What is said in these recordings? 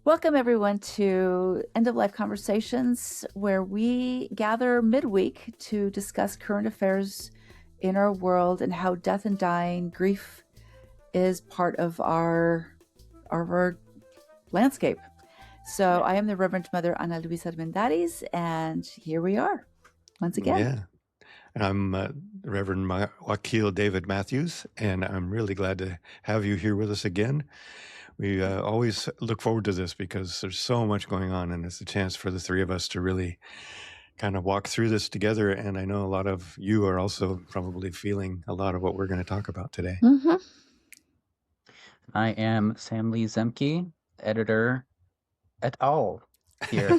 Welcome, everyone, to End of Life Conversations, where we gather midweek to discuss current affairs in our world and how death and dying, grief is part of our landscape. So I am the Reverend Mother Ana Luisa Armendariz, and here we are once again. Yeah. And I'm Reverend Wakil David Matthews, and I'm really glad to have you here with us again. We always look forward to this because there's so much going on, and it's a chance for the three of us to really kind of walk through this together. And I know a lot of you are also probably feeling a lot of what we're going to talk about today. Mm-hmm. I am Sam Lee Zemke, editor et al. Here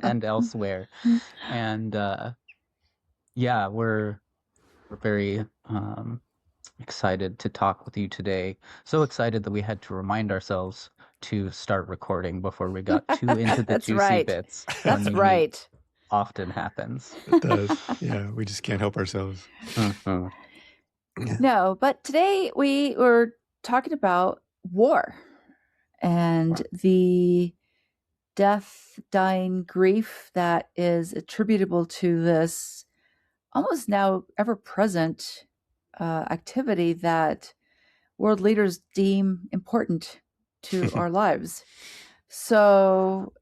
and elsewhere. And yeah, we're very excited to talk with you today. So excited that we had to remind ourselves to start recording before we got too into the That's juicy right. bits. That's right. Often happens. It does. Yeah, we just can't help ourselves. Mhm. No, but today we were talking about war and the death, dying, grief that is attributable to this almost now ever-present activity that world leaders deem important to our lives. So,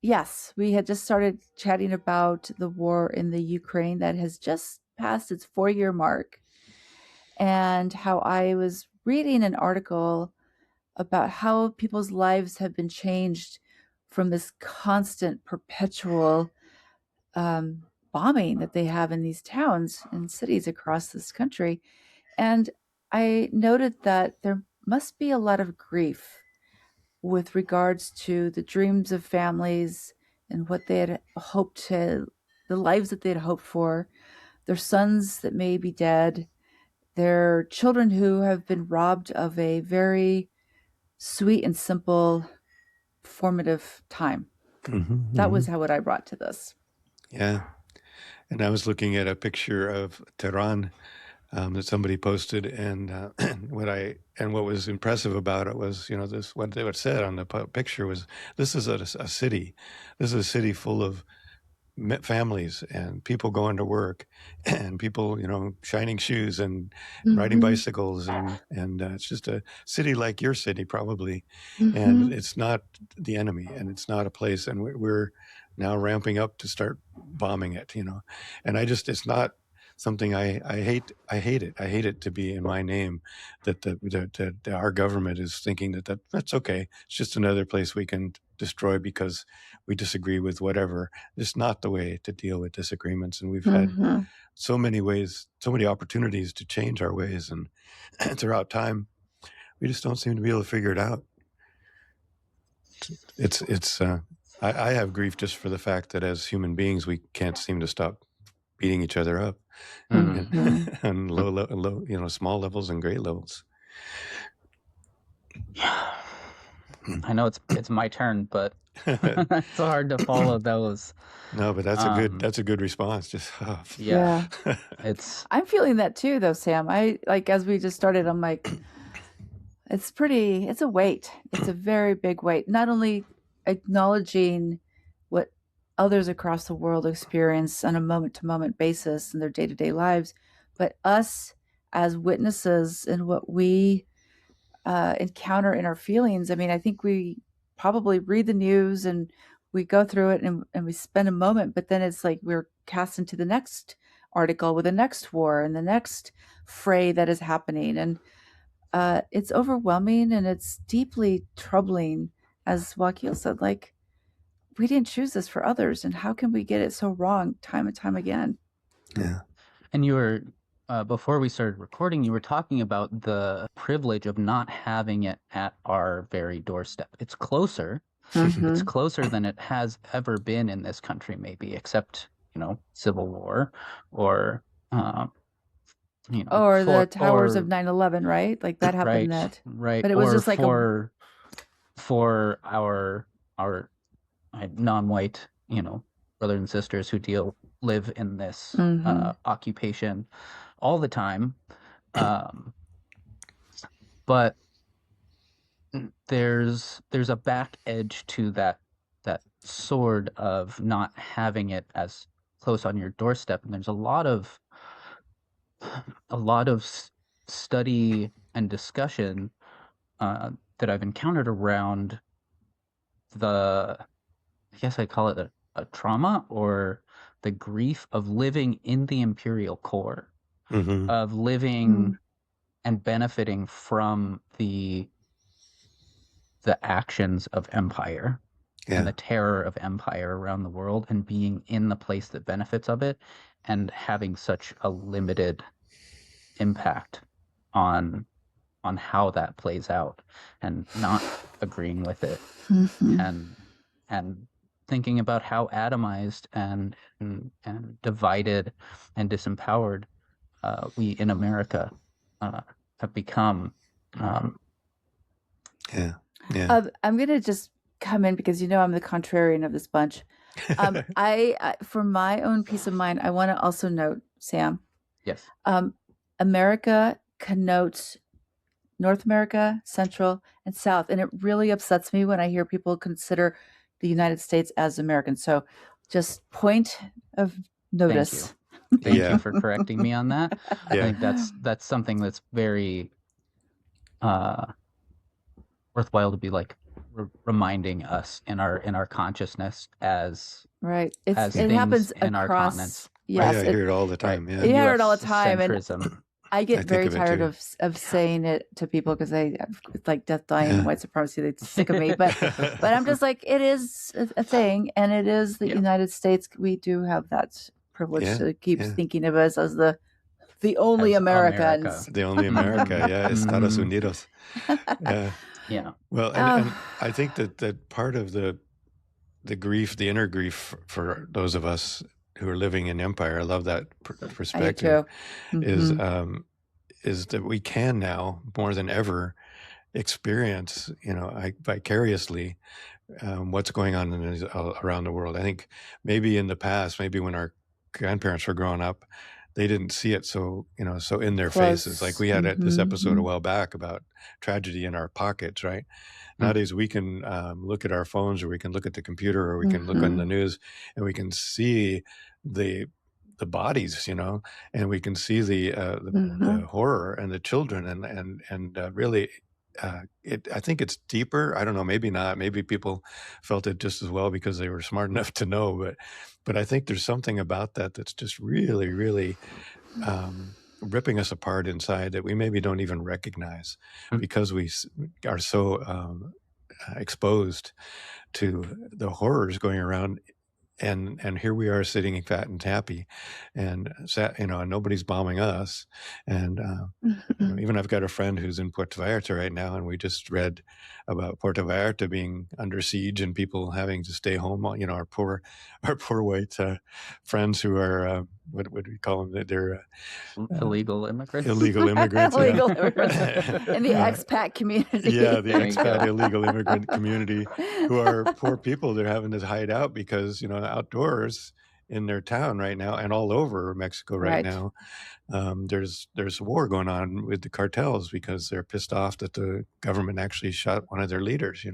yes, we had just started chatting about the war in the Ukraine that has just passed its 4-year mark, and how I was reading an article about how people's lives have been changed from this constant, perpetual bombing that they have in these towns and cities across this country. And I noted that there must be a lot of grief with regards to the dreams of families and what they had hoped to, the lives that they had hoped for, their sons that may be dead, their children who have been robbed of a very sweet and simple, formative time. Mm-hmm, That was what I brought to this. Yeah. And I was looking at a picture of Tehran that somebody posted, and what was impressive about it was, this what they said on the picture was, this is a city. This is a city full of families and people going to work and people, shining shoes and riding bicycles, and it's just a city like your city probably, and it's not the enemy, and it's not a place, and we're now ramping up to start bombing it, and it's not something I hate. I hate it to be in my name that our government is thinking that's okay. It's just another place we can destroy because we disagree with whatever. It's not the way to deal with disagreements, and we've had so many opportunities to change our ways, and throughout time, we just don't seem to be able to figure it out. I have grief just for the fact that as human beings, we can't seem to stop beating each other up on low, small levels and great levels. I know it's my turn, but it's so hard to follow those. No, but that's a good response. Just Yeah. I'm feeling that too, though, Sam. As we just started, I'm like, it's a weight. It's a very big weight. Not only acknowledging what others across the world experience on a moment-to-moment basis in their day-to-day lives, but us as witnesses in what we encounter in our feelings. I mean, I think we probably read the news and we go through it and we spend a moment, but then it's like we're cast into the next article with the next war and the next fray that is happening. And it's overwhelming and it's deeply troubling, as Wakil said, like, we didn't choose this for others, and how can we get it so wrong time and time again? Yeah. And you were, before we started recording, you were talking about the privilege of not having it at our very doorstep. It's closer. It's closer than it has ever been in this country, maybe, except, civil war or, or the towers of 9/11, right? Like that happened. Right. But it was or just like for our non-white, brothers and sisters who live in this occupation all the time. But there's a back edge to that sword of not having it as close on your doorstep, and there's a lot of study and discussion that I've encountered around I guess I call it a trauma or the grief of living in the imperial core, of living and benefiting from the actions of empire and the terror of empire around the world, and being in the place that benefits of it and having such a limited impact on how that plays out, and not agreeing with it, and thinking about how atomized and divided and disempowered we in America have become. I'm gonna just come in because I'm the contrarian of this bunch. I for my own peace of mind, I want to also note, Sam. Yes. America connotes North America, Central, and South, and it really upsets me when I hear people consider the United States as American. So, just point of notice. Thank you for correcting me on that. I think that's something that's very worthwhile to be like reminding us in our consciousness as right. It happens in our continents. Yes, I hear it all the time. Yeah, you hear it all the time, centrism. And I get very tired of saying it to people because it's like death, dying, and white supremacy. They're sick of me, but I'm just like, it is a thing, and it is the United States. We do have that privilege to keep thinking of us as the only Americans. The only America, Estados Unidos. Yeah. Well, and I think that part of the grief, the inner grief for those of us who are living in empire, I love that perspective, is that we can now more than ever experience, vicariously what's going on around the world. I think maybe in the past, maybe when our grandparents were growing up, they didn't see it so in their faces. Like we had this episode a while back about tragedy in our pockets, right? Nowadays we can look at our phones, or we can look at the computer, or we can look on the news, and we can see the bodies, and we can see the horror and the children, and really, I think it's deeper. I don't know, maybe not. Maybe people felt it just as well because they were smart enough to know. But I think there's something about that that's just really, really ripping us apart inside that we maybe don't even recognize because we are so exposed to the horrors going around. And here we are sitting fat and happy, and nobody's bombing us. And even I've got a friend who's in Puerto Vallarta right now, and we just read about Puerto Vallarta being under siege and people having to stay home. Our poor white friends who are what would we call them? They're illegal immigrants. Illegal immigrants. Illegal immigrants in the expat community. Yeah, the expat illegal immigrant community, who are poor people. They're having to hide out because outdoors in their town right now, and all over Mexico right now, there's war going on with the cartels because they're pissed off that the government actually shot one of their leaders.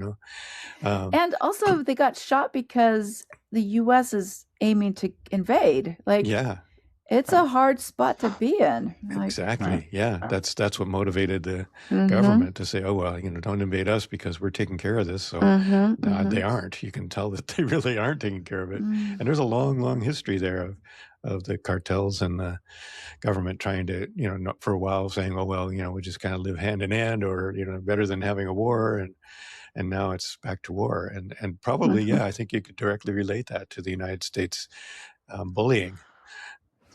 And also they got shot because the U.S. is aiming to invade. It's a hard spot to be in. Exactly. Yeah. That's what motivated the government to say, oh, well, don't invade us because we're taking care of this. So they aren't. You can tell that they really aren't taking care of it. And there's a long, long history there of the cartels and the government trying to, for a while saying, oh, well, we just kind of live hand in hand, or, better than having a war. And now it's back to war. And probably, I think you could directly relate that to the United States bullying.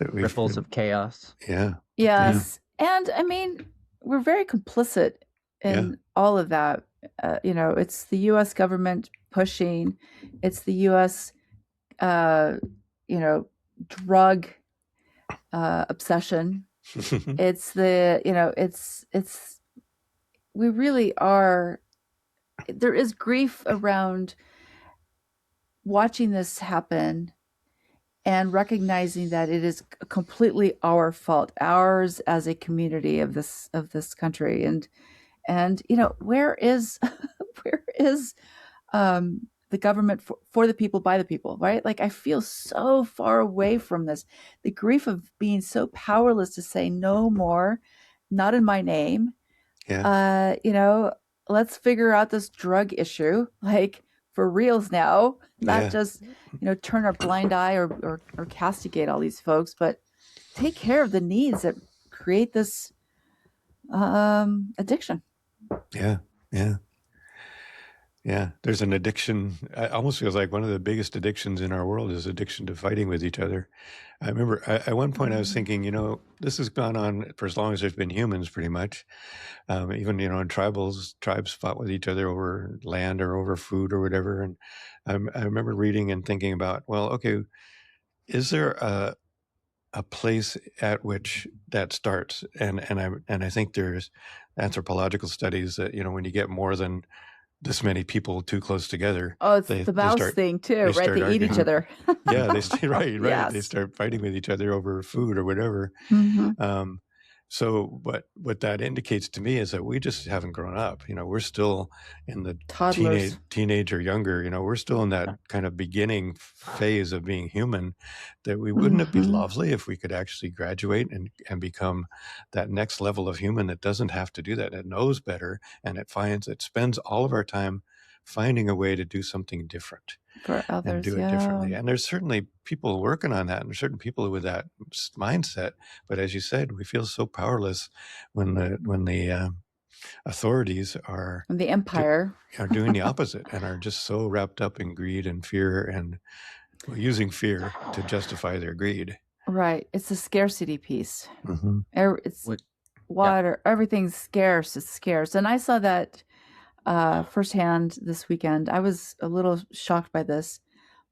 Ripples of chaos. Yeah. Yes. Yeah. And I mean, we're very complicit in all of that. It's the U.S. government pushing. It's the U.S. Drug obsession. It's we really are. There is grief around watching this happen and recognizing that it is completely our fault, ours as a community of this country, and And where is where is the government for the people, by the people, right? Like, I feel so far away from this. The grief of being so powerless to say no more, not in my name. Yeah. Let's figure out this drug issue, like, for reals now, not Yeah. just, turn our blind eye or castigate all these folks, but take care of the needs that create this addiction. Yeah. Yeah. Yeah. There's an addiction. It almost feels like one of the biggest addictions in our world is addiction to fighting with each other. I remember at one point I was thinking, this has gone on for as long as there's been humans, pretty much. Even, in tribes fought with each other over land or over food or whatever. And I remember reading and thinking about, well, okay, is there a place at which that starts? And I think there's anthropological studies that, when you get more than this many people too close together. Oh, it's the mouse thing too, right? They eat each other. Yeah, they stay right. Yes. They start fighting with each other over food or whatever. Mm-hmm. So what that indicates to me is that we just haven't grown up. We're still in the teenage or younger. We're still in that kind of beginning phase of being human. That wouldn't it be lovely if we could actually graduate and become that next level of human that doesn't have to do that, that knows better, and it spends all of our time finding a way to do something different for others, and do it differently. And there's certainly people working on that, and there's certain people with that mindset. But as you said, we feel so powerless when the authorities are the empire are doing the opposite and are just so wrapped up in greed and fear and using fear to justify their greed. Right. It's the scarcity piece. Mm-hmm. It's water. Yeah. Everything's scarce. It's scarce. And I saw that firsthand this weekend. I was a little shocked by this,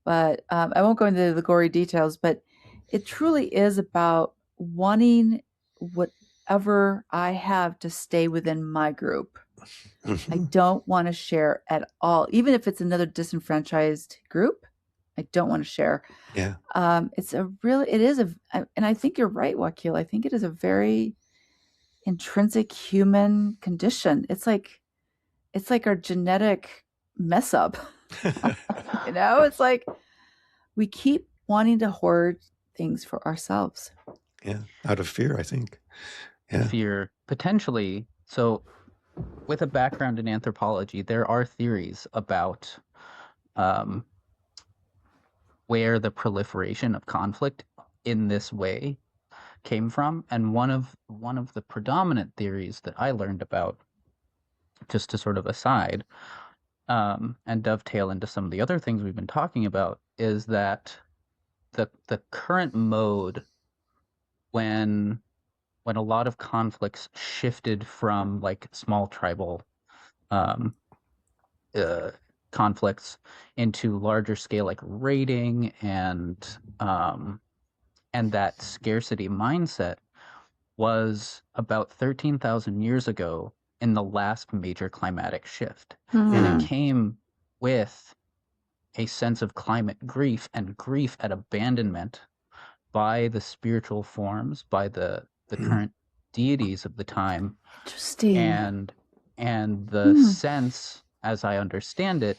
but I won't go into the gory details, but it truly is about wanting whatever I have to stay within my group. I don't want to share at all, even if it's another disenfranchised group. I don't want to share. Yeah. And I think you're right, Wakil. I think it is a very intrinsic human condition. It's like our genetic mess up. It's like we keep wanting to hoard things for ourselves. Yeah, out of fear, I think. Yeah. Fear, potentially. So with a background in anthropology, there are theories about where the proliferation of conflict in this way came from. And one of the predominant theories that I learned about, just to sort of aside, and dovetail into some of the other things we've been talking about, is that the current mode when a lot of conflicts shifted from like small tribal conflicts into larger scale like raiding and that scarcity mindset was about 13,000 years ago in the last major climatic shift. Mm-hmm. And it came with a sense of climate grief and grief at abandonment by the spiritual forms, by the current deities of the time. Interesting. And the sense, as I understand it,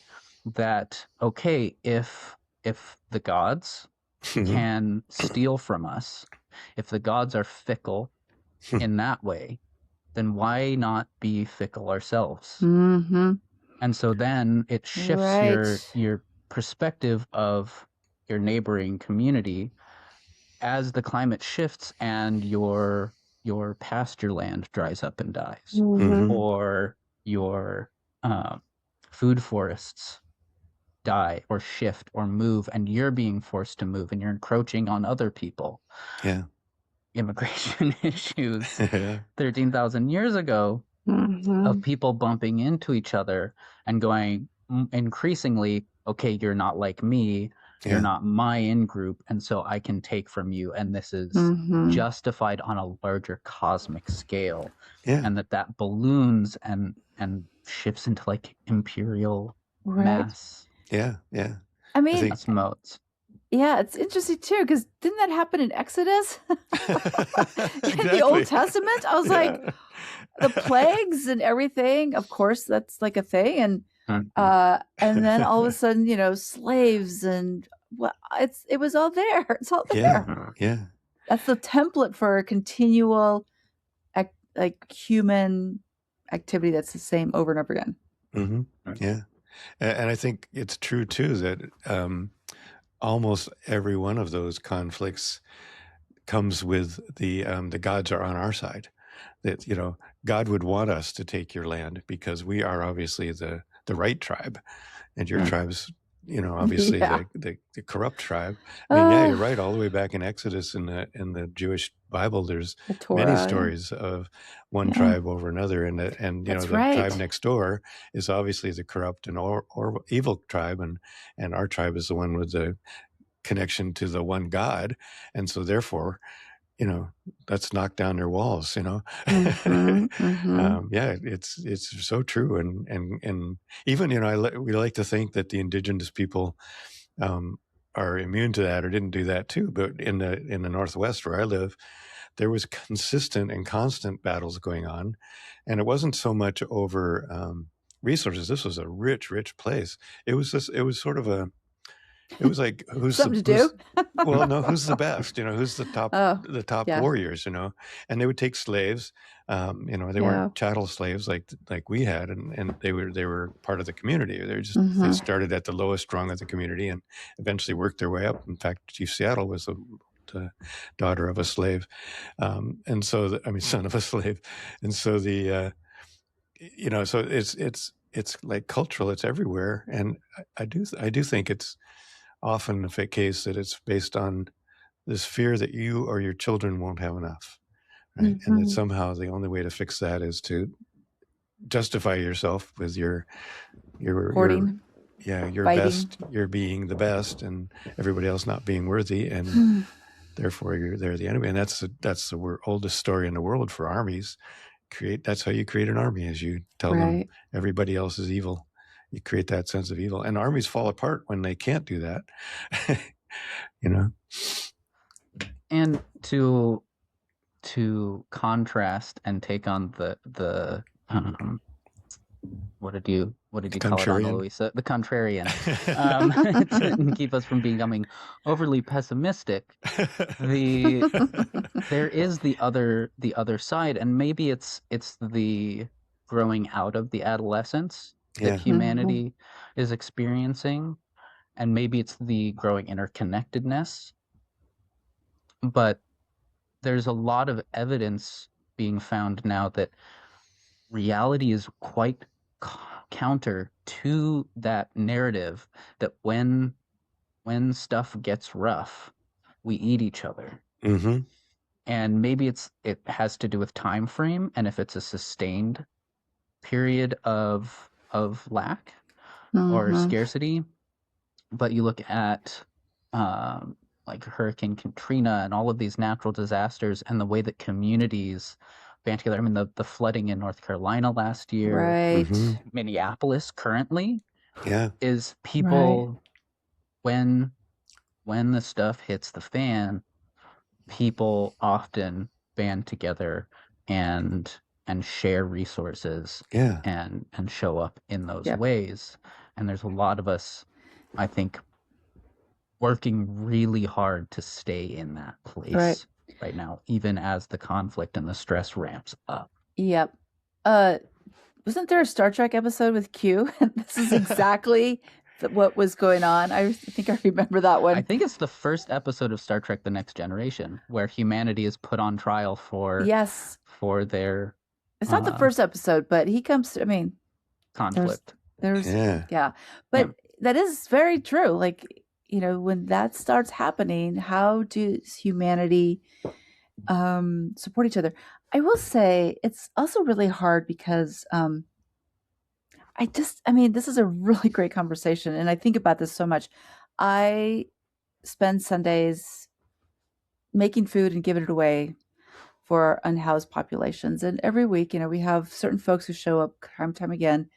that, okay, if the gods can steal from us, if the gods are fickle in that way, then why not be fickle ourselves? Mm-hmm. And so then it shifts your perspective of your neighboring community as the climate shifts and your pasture land dries up and dies, or your food forests die or shift or move, and you're being forced to move and you're encroaching on other people. Yeah. Immigration issues 13,000 years ago of people bumping into each other and going increasingly, okay, you're not like me, you're not my in-group, and so I can take from you, and this is justified on a larger cosmic scale. And that balloons and shifts into like imperial mass. Yeah. I mean, that's modes. Yeah, it's interesting too, because didn't that happen in Exodus? In the Old Testament? I was like, the plagues and everything, of course, that's like a thing. And then all of a sudden, slaves and it was all there. It's all there. Yeah. That's the template for a continual like human activity that's the same over and over again. Mm-hmm. Yeah. And I think it's true too that almost every one of those conflicts comes with the gods are on our side. That God would want us to take your land because we are obviously the right tribe, and your tribe's obviously the corrupt tribe. I mean, yeah, you're right. All the way back in Exodus in the Jewish Bible, there's Torah, many stories of one tribe over another, and the tribe next door is obviously the corrupt and or evil tribe, and our tribe is the one with the connection to the one God, and so therefore, let's knock down their walls. Mm-hmm, mm-hmm. Yeah, it's so true, and even we like to think that the indigenous people are immune to that or didn't do that too, but in the Northwest where I live, there was consistent and constant battles going on, and it wasn't so much over resources. This was a rich place. It was sort of it was like who's something to do. Well, no, who's the best? Who's the top warriors? And they would take slaves. They weren't chattel slaves like we had, and they were part of the community. They started at the lowest rung of the community and eventually worked their way up. In fact, Chief Seattle was the daughter of a slave, and so son of a slave, and so so it's like cultural. It's everywhere, and I do think it's often the case that it's based on this fear that you or your children won't have enough, right? And that somehow the only way to fix that is to justify yourself with your hoarding, your fighting. best, you're being the best, and everybody else not being worthy, and therefore they're the enemy. And that's the oldest story in the world for armies. That's how you create an army, is you tell them everybody else is evil. You create that sense of evil, and armies fall apart when they can't do that. And to contrast and take on the what did you call it, Ana Luisa? The contrarian, to keep us from becoming overly pessimistic. There is the other side, and maybe it's the growing out of the adolescence that humanity is experiencing, and maybe it's the growing interconnectedness. But there's a lot of evidence being found now that reality is quite counter to that narrative, that when stuff gets rough, we eat each other. And maybe it has to do with time frame, and if it's a sustained period of lack or scarcity. But you look at like Hurricane Katrina and all of these natural disasters, and the way that communities band together. I mean, the flooding in North Carolina last year, Minneapolis currently, is people when the stuff hits the fan, people often band together and share resources and show up in those ways. And there's a lot of us, I think, working really hard to stay in that place right now, even as the conflict and the stress ramps up. Yep. Wasn't there a Star Trek episode with Q? This is exactly what was going on. I think I remember that one. I think it's the first episode of Star Trek: The Next Generation, where humanity is put on trial for their... It's not the first episode, but he comes to, conflict. There's But that is very true. Like, when that starts happening, how does humanity support each other? I will say it's also really hard because this is a really great conversation, and I think about this so much. I spend Sundays making food and giving it away for unhoused populations. And every week, we have certain folks who show up time and time again.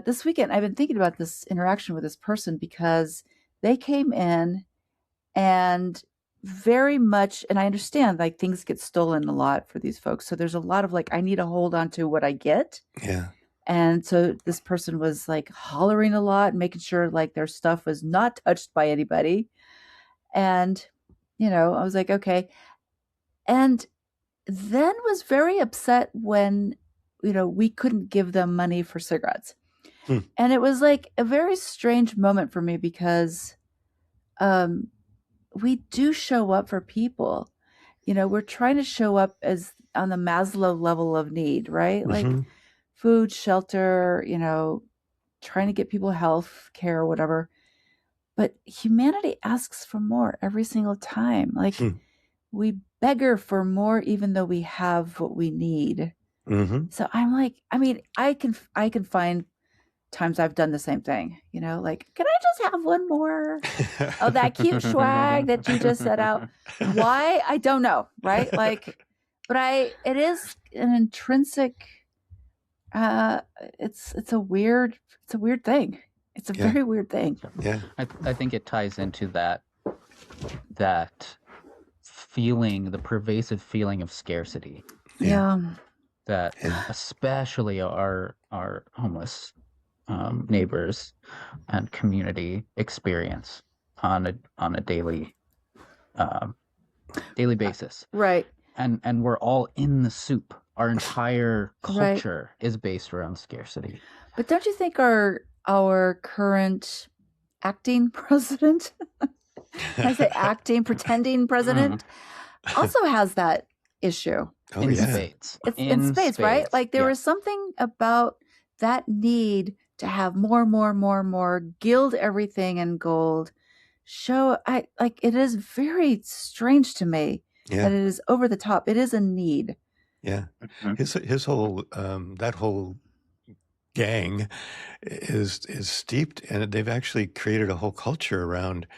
This weekend, I've been thinking about this interaction with this person because they came in and very much, and I understand like things get stolen a lot for these folks. So there's a lot of like, I need to hold on to what I get. Yeah. And so this person was like hollering a lot, making sure like their stuff was not touched by anybody. And, you know, I was like, okay. And then was very upset when, you know, we couldn't give them money for cigarettes. And it was like a very strange moment for me because we do show up for people. You know, we're trying to show up as on the Maslow level of need, right? Like food, shelter, you know, trying to get people health care or whatever. But humanity asks for more every single time. Like we beggar for more even though we have what we need. So I'm like, I mean, I can find times I've done the same thing, you know, like, can I just have one more of that cute swag that you just set out? Why? I don't know. Right. Like, but it is an intrinsic, it's a weird thing. It's a very weird thing. Yeah. I think it ties into that feeling, the pervasive feeling of scarcity. Yeah. That especially our homeless neighbors and community experience on a daily basis. Right. And we're all in the soup. Our entire culture is based around scarcity. But don't you think our current acting president, I say acting, pretending president, also has that issue? In spades. It's in spades, right? Like there was something about that need to have more, gild everything in gold. It is very strange to me that it is over the top. It is a need. Yeah. His whole that whole gang is steeped, and they've actually created a whole culture around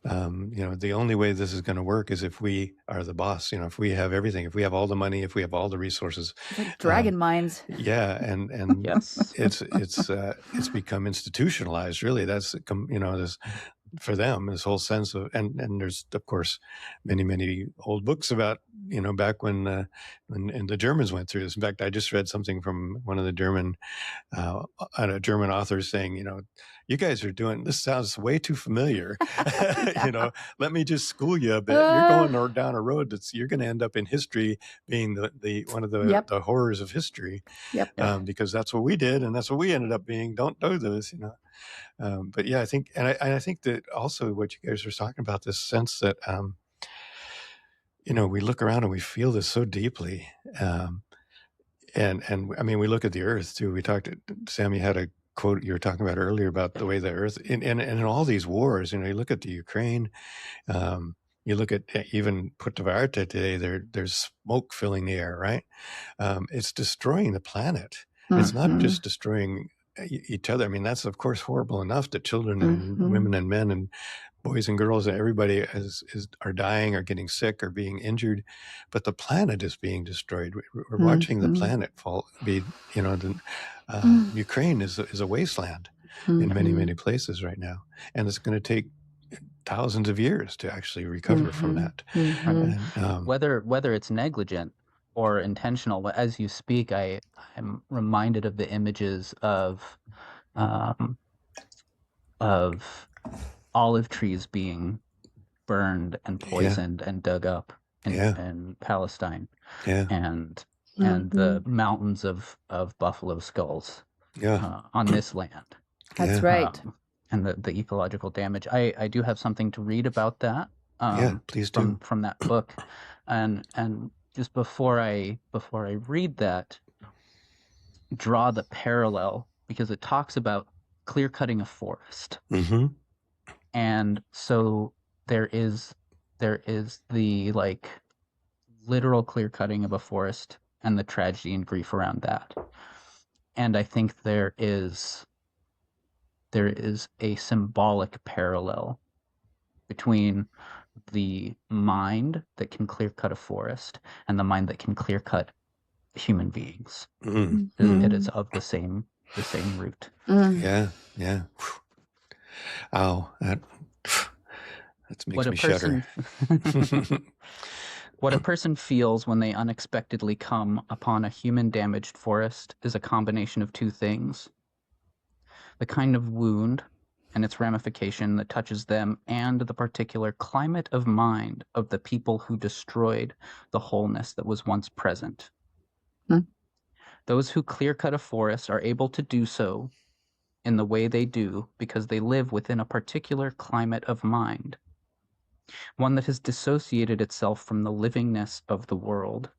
you know, the only way this is going to work is if we are the boss, you know, if we have everything, if we have all the money, if we have all the resources. It's like dragon minds. Yeah. And yes, it's become institutionalized, really. That's, you know, this, for them, this whole sense of, and there's of course many old books about, you know, back when the Germans went through this. In fact, I just read something from one of the German authors saying, you know, you guys are doing, this sounds way too familiar. You know, let me just school you a bit. You're going down a road you're going to end up in history being the one of the horrors of history. Because that's what we did, and that's what we ended up being. Don't do this, you know. But yeah, I think, and I think that also what you guys are talking about, this sense that, you know, we look around and we feel this so deeply. And I mean, we look at the earth too. We talked, Sam, you had a quote you were talking about earlier about the way the earth, and in all these wars, you know, you look at the Ukraine, you look at even Puerto today, there's smoke filling the air, right? It's destroying the planet. It's not just destroying each other. I mean, that's of course horrible enough that children and women and men and boys and girls and everybody are dying or getting sick or being injured, but the planet is being destroyed. We're watching the planet be, you know, Ukraine is a wasteland in many places right now, and it's going to take thousands of years to actually recover from that. And, whether it's negligent or intentional, as you speak, I'm reminded of the images of olive trees being burned and poisoned and dug up in Palestine, and the mountains of buffalo skulls on this land. That's right. And the ecological damage. I do have something to read about that. Please do. From that book, and just before I read that, draw the parallel, because it talks about clear cutting a forest. And so there is the like literal clear cutting of a forest and the tragedy and grief around that. And I think there is a symbolic parallel between the mind that can clear cut a forest and the mind that can clear cut human beings. It is of the same root. Yeah. Oh, That makes me shudder. What a person feels when they unexpectedly come upon a human-damaged forest is a combination of two things. The kind of wound and its ramification that touches them, and the particular climate of mind of the people who destroyed the wholeness that was once present. Those who clear-cut a forest are able to do so in the way they do because they live within a particular climate of mind, one that has dissociated itself from the livingness of the world.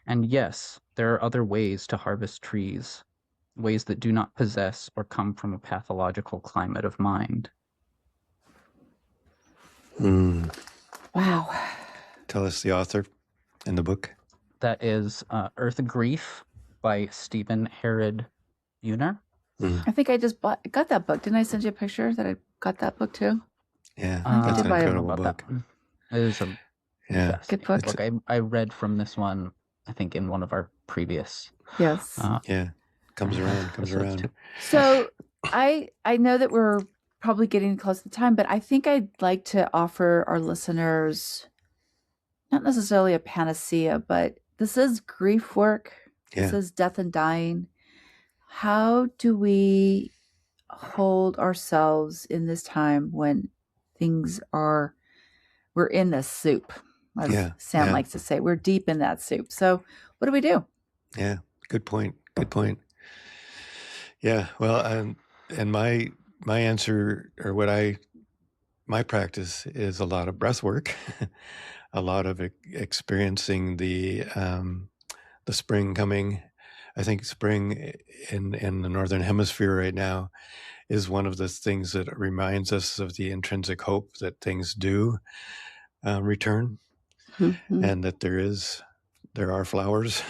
And yes, there are other ways to harvest trees, ways that do not possess or come from a pathological climate of mind. Wow. Tell us the author in the book. That is Earth Grief by Stephen Herod Buhner. I think I just got that book. Didn't I send you a picture that I got that book too? Yeah, that's an incredible book. It is a good book. I read from this one, I think, in one of our previous. Yes. Comes around. So I know that we're probably getting close to time, but I think I'd like to offer our listeners not necessarily a panacea, but this is grief work. This is death and dying. How do we hold ourselves in this time when we're in the soup, as Sam likes to say. We're deep in that soup. So what do we do? Yeah, good point. Yeah, well, and my answer, or my practice is a lot of breath work, a lot of experiencing the spring coming. I think spring in the Northern Hemisphere right now is one of the things that reminds us of the intrinsic hope that things do return, and that there are flowers,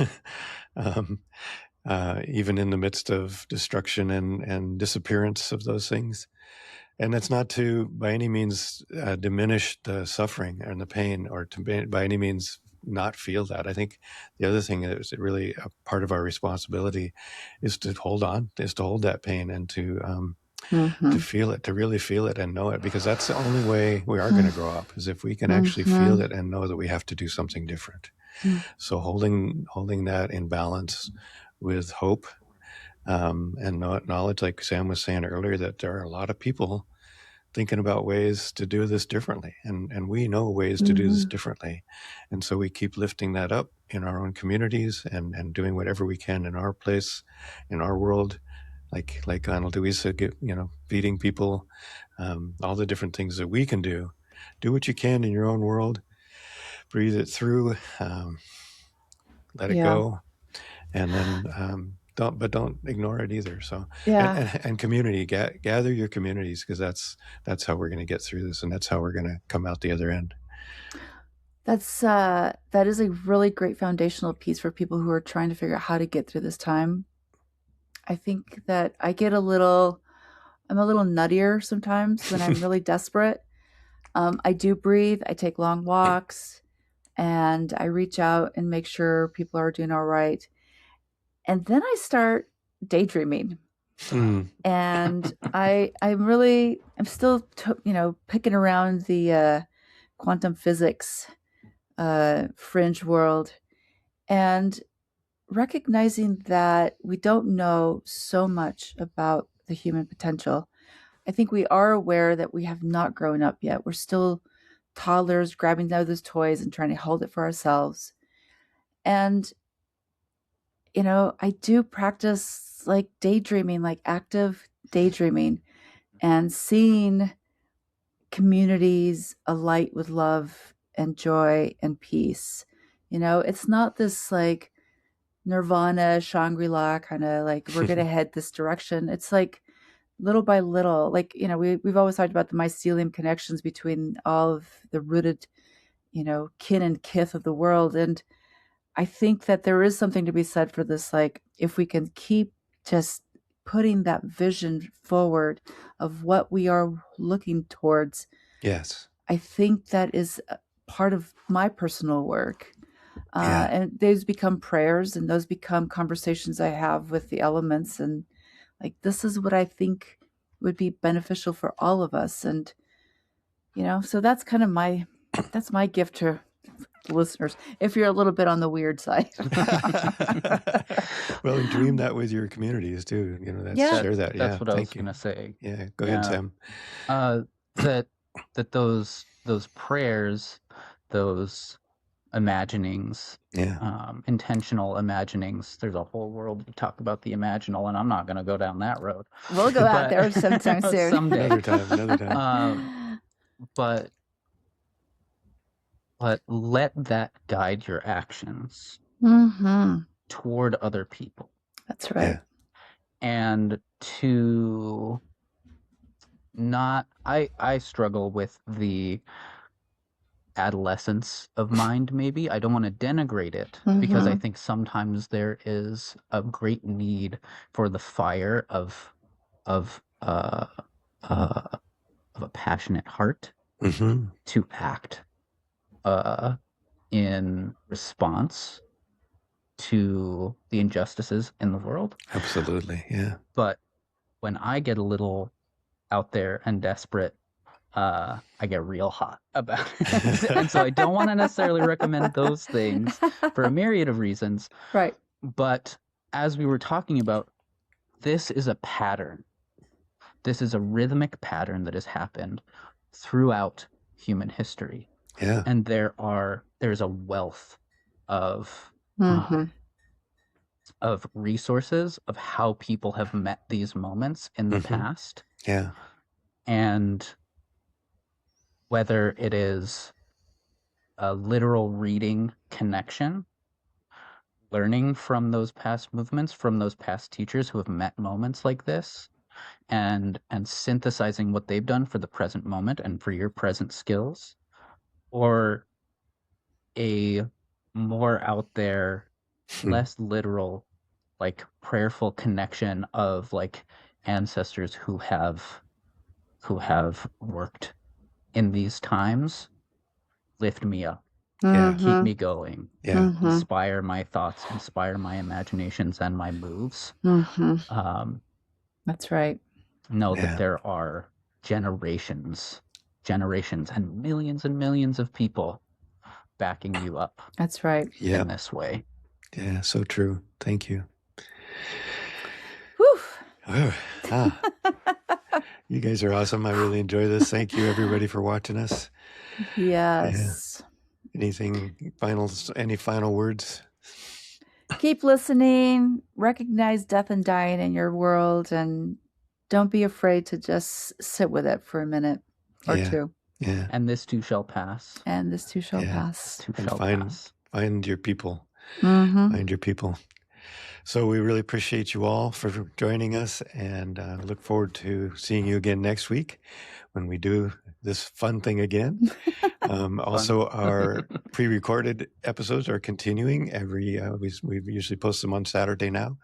even in the midst of destruction and disappearance of those things. And that's not to by any means diminish the suffering and the pain, or to by any means not feel that. I think the other thing is really a part of our responsibility is to hold that pain and to feel it, to really feel it and know it, because that's the only way we are going to grow up, is if we can actually feel it and know that we have to do something different. So holding that in balance with hope, and knowledge, like Sam was saying earlier, that there are a lot of people thinking about ways to do this differently, and we know ways to do this differently, and so we keep lifting that up in our own communities and doing whatever we can in our place, in our world, like Ana Luisa, feeding people, all the different things that we can do. Do what you can in your own world, breathe it through, let it go, and then don't ignore it either. So and community, gather your communities, because that's how we're going to get through this, and that's how we're going to come out the other end. That is a really great foundational piece for people who are trying to figure out how to get through this time. I think that I'm a little nuttier sometimes when I'm really desperate. I do breathe. I take long walks, and I reach out and make sure people are doing all right. And then I start daydreaming. And I'm still, picking around the quantum physics fringe world, and recognizing that we don't know so much about the human potential. I think we are aware that we have not grown up yet. We're still toddlers grabbing those toys and trying to hold it for ourselves. And I do practice like daydreaming, like active daydreaming, and seeing communities alight with love and joy and peace. It's not this like Nirvana, Shangri-La kind of like we're going to head this direction. It's like little by little, like, we've always talked about the mycelium connections between all of the rooted, kin and kith of the world. And I think that there is something to be said for this. Like, if we can keep just putting that vision forward of what we are looking towards. Yes. I think that is part of my personal work. And those become prayers, and those become conversations I have with the elements. And like, this is what I think would be beneficial for all of us. And So that's kind of that's my gift to listeners, if you're a little bit on the weird side. Well, and dream that with your communities too. Share that. That's what I was Thank you. going to say. Yeah, go ahead, Sam. That those prayers, those imaginings, intentional imaginings. There's a whole world to talk about the imaginal, and I'm not going to go down that road. We'll go out there sometime soon. Someday. Another time. But let that guide your actions toward other people. That's right. Yeah. And to not, I struggle with the adolescence of mind, maybe. I don't want to denigrate it because I think sometimes there is a great need for the fire of a passionate heart to act in response to the injustices in the world. Absolutely, yeah. But when I get a little out there and desperate, I get real hot about it. And so I don't want to necessarily recommend those things for a myriad of reasons. Right. But as we were talking about, this is a pattern. This is a rhythmic pattern that has happened throughout human history. Yeah. And there's a wealth of resources of how people have met these moments in the past. Yeah. And whether it is a literal reading connection, learning from those past movements, from those past teachers who have met moments like this, and synthesizing what they've done for the present moment and for your present skills, or a more out there, less literal, like prayerful connection of like ancestors who have worked in these times, lift me up, keep me going, inspire my thoughts, inspire my imaginations and my moves. That's right. Know that there are generations and millions of people backing you up. That's right. In this way. Yeah, so true. Thank you. Whew. You guys are awesome. I really enjoy this. Thank you, everybody, for watching us. Yes. Yeah. Any final words? Keep listening. Recognize death and dying in your world, and don't be afraid to just sit with it for a minute or two. Yeah. And this too shall pass. And this too shall pass. Find your people. Find your people. So we really appreciate you all for joining us, and look forward to seeing you again next week when we do this fun thing again. Also, our pre-recorded episodes are continuing. We usually post them on Saturday now.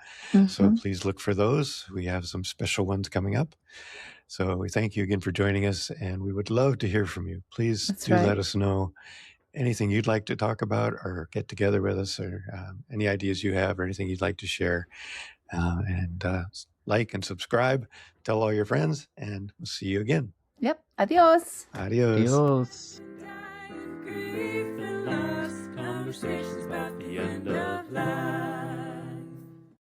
So please look for those. We have some special ones coming up. So we thank you again for joining us, and we would love to hear from you. Please let us know anything you'd like to talk about or get together with us, or any ideas you have or anything you'd like to share. And like and subscribe, tell all your friends, and we'll see you again. Yep. Adios. Adios. Conversations about the end of life.